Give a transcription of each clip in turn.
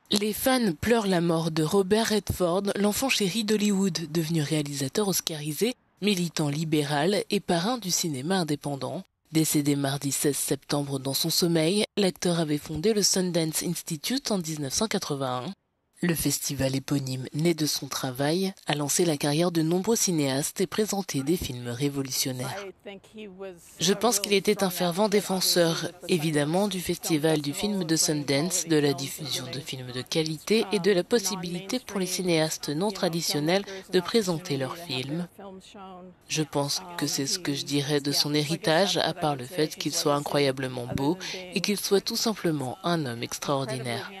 Les fans pleurent la mort de Robert Redford, l'enfant chéri d'Hollywood, devenu réalisateur oscarisé, militant libéral et parrain du cinéma indépendant. Décédé mardi 16 septembre dans son sommeil, l'acteur avait fondé le Sundance Institute en 1981. Le festival éponyme, né de son travail, a lancé la carrière de nombreux cinéastes et présenté des films révolutionnaires. Je pense qu'il était un fervent défenseur, évidemment, du festival du film de Sundance, de la diffusion de films de qualité et de la possibilité pour les cinéastes non traditionnels de présenter leurs films. Je pense que c'est ce que je dirais de son héritage, à part le fait qu'il soit incroyablement beau et qu'il soit tout simplement un homme extraordinaire.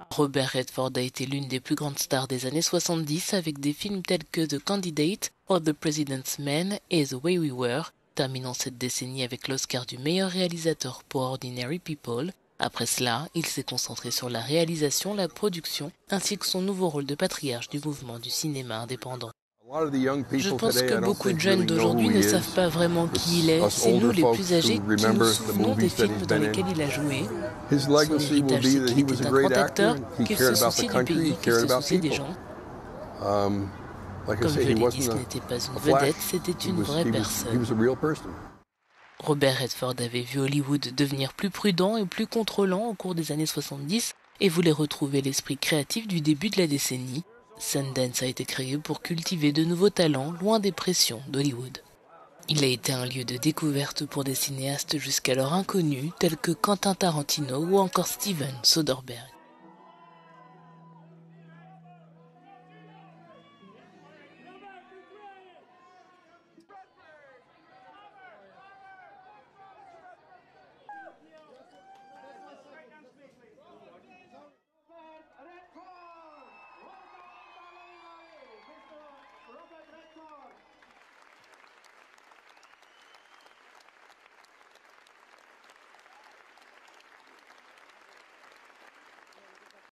Robert Redford a été l'une des plus grandes stars des années 70 avec des films tels que The Candidate, or The President's Man et The Way We Were, terminant cette décennie avec l'Oscar du meilleur réalisateur pour Ordinary People. Après cela, il s'est concentré sur la réalisation, la production, ainsi que son nouveau rôle de patriarche du mouvement du cinéma indépendant. Je pense que beaucoup de jeunes d'aujourd'hui ne savent pas vraiment qui il est. C'est nous, les plus âgés, qui nous souvenons des films dans lesquels il a joué. Son héritage, c'est qu'il était un grand acteur, qu'il se souciait du pays, qu'il se souciait des gens. Comme je l'ai dit, ce n'était pas une vedette, c'était une vraie personne. Robert Redford avait vu Hollywood devenir plus prudent et plus contrôlant au cours des années 70 et voulait retrouver l'esprit créatif du début de la décennie. Sundance a été créé pour cultiver de nouveaux talents loin des pressions d'Hollywood. Il a été un lieu de découverte pour des cinéastes jusqu'alors inconnus tels que Quentin Tarantino ou encore Steven Soderbergh.